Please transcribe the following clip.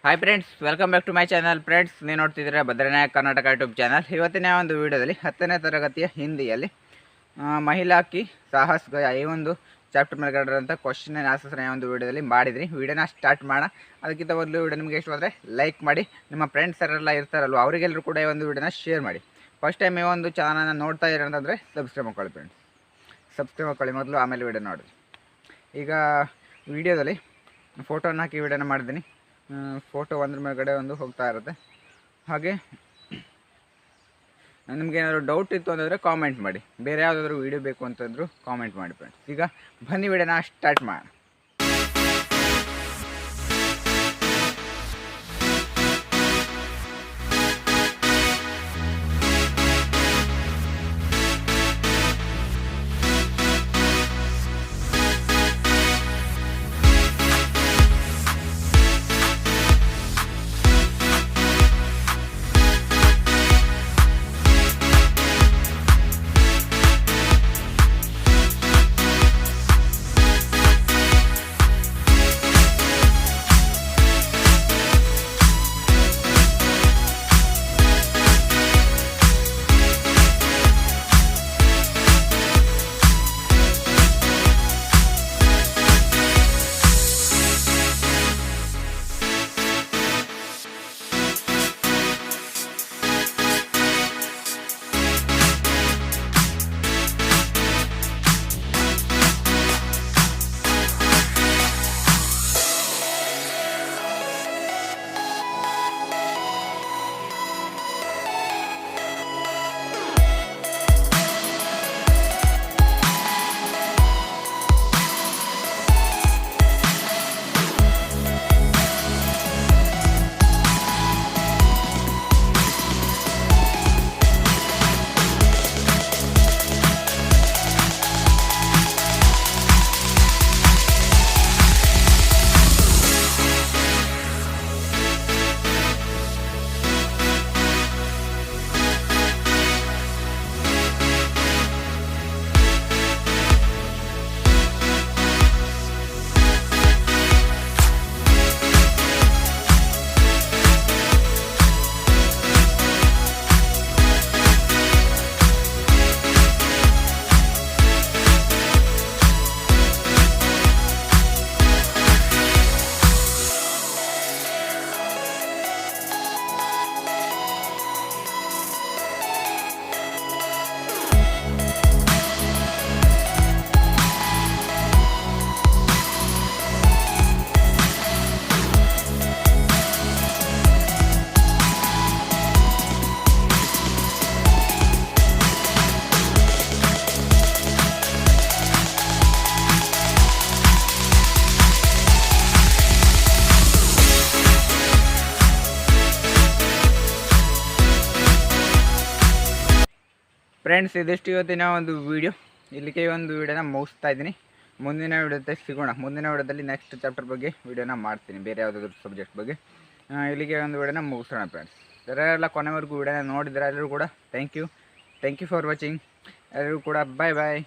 Hi friends, welcome back to my channel. Friends, ನೀವು ನೋಡ್ತಿದ್ದೀರಾ ಭದ್ರನಾಯಕ್ Karnataka YouTube channel. ಇವತ್ತಿನ ಒಂದು ವಿಡಿಯೋದಲ್ಲಿ 10ನೇ ತರಗತಿಯ ಹಿಂದಿಯಲ್ಲಿ ಮಹಿಳಾ ಕಿ ಸಾಹಸ್ ಗಯ ಈ ಒಂದು ಚಾಪ್ಟರ್ ಮೇಲೆ ಗಡಿರೋಂಥ ಕ್ವಶನ್ ಆ್ಯಂಡ್ ಆನ್ಸರ್ಸ್ನ ಒಂದು ವಿಡಿಯೋದಲ್ಲಿ ಮಾಡಿದ್ರಿ. ವಿಡಿಯೋನ ಸ್ಟಾರ್ಟ್ ಮಾಡೋಣ. ಅದಕ್ಕಿಂತ ಮೊದಲು ವಿಡಿಯೋ ನಿಮಗೆ ಇಷ್ಟವಾದರೆ ಲೈಕ್ ಮಾಡಿ, ನಿಮ್ಮ ಫ್ರೆಂಡ್ಸ್ ಯಾರೆಲ್ಲ ಇರ್ತಾರಲ್ವ ಅವರಿಗೆಲ್ಲರೂ ಕೂಡ ಈ ಒಂದು ವಿಡಿಯೋನ ಶೇರ್ ಮಾಡಿ. ಫಸ್ಟ್ ಟೈಮ್ ಈ ಒಂದು ಚಾನಲ್ನ ನೋಡ್ತಾ ಇರೋ ಅಂತಂದರೆ ಸಬ್ಸ್ಕ್ರೈಬ್ ಮಾಡ್ಕೊಳ್ಳಿ ಫ್ರೆಂಡ್ಸ್. ಸಬ್ಸ್ಕ್ರೈಬ್ ಮಾಡ್ಕೊಳ್ಳಿ ಮೊದಲು, ಆಮೇಲೆ ವಿಡಿಯೋ ನೋಡಿ. ಈಗ ವಿಡಿಯೋದಲ್ಲಿ ಫೋಟೋನ ಹಾಕಿ ವಿಡಿಯೋನ ಮಾಡಿದ್ದೀನಿ. ಫೋಟೋ ಒಂದ್ರ ಮೇಲ್ಗಡೆ ಒಂದು ಹೋಗ್ತಾ ಇರುತ್ತೆ. ಹಾಗೆ ನಿಮಗೇನಾದ್ರು ಡೌಟ್ ಇತ್ತು ಅಂತಂದರೆ ಕಾಮೆಂಟ್ ಮಾಡಿ. ಬೇರೆ ಯಾವುದಾದ್ರೂ ವೀಡಿಯೋ ಬೇಕು ಅಂತಂದರೂ ಕಾಮೆಂಟ್ ಮಾಡಿ ಫ್ರೆಂಡ್ಸ್. ಈಗ ಬನ್ನಿ ವಿಡಿಯೋನ ಸ್ಟಾರ್ಟ್ ಮಾಡೋಣ. ಫ್ರೆಂಡ್ಸ್, ಇದಿಷ್ಟು ಇವತ್ತಿನ ಒಂದು ವೀಡಿಯೋ. ಇಲ್ಲಿಗೆ ಒಂದು ವೀಡಿಯೋನ ಮುಗಿಸ್ತಾ ಇದ್ದೀನಿ. ಮುಂದಿನ ವೀಡಿಯೋದಲ್ಲಿ ಸಿಗೋಣ. ಮುಂದಿನ ವೀಡಿಯೋದಲ್ಲಿ ನೆಕ್ಸ್ಟ್ ಚಾಪ್ಟರ್ ಬಗ್ಗೆ ವೀಡಿಯೋನ ಮಾಡ್ತೀನಿ, ಬೇರೆ ಯಾವುದಾದ್ರೂ ಸಬ್ಜೆಕ್ಟ್ ಬಗ್ಗೆ. ಇಲ್ಲಿಗೆ ಒಂದು ವೀಡಿಯೋನ ಮುಗಿಸೋಣ ಫ್ರೆಂಡ್ಸ್. ಯಾರೆಲ್ಲ ಕೊನೆವರೆಗೂ ವೀಡಿಯೋನ ನೋಡಿದ್ರೆ ಎಲ್ಲರೂ ಕೂಡ ಥ್ಯಾಂಕ್ ಯು ಫಾರ್ ವಾಚಿಂಗ್. ಎಲ್ಲರೂ ಕೂಡ ಬಾಯ್ ಬಾಯ್.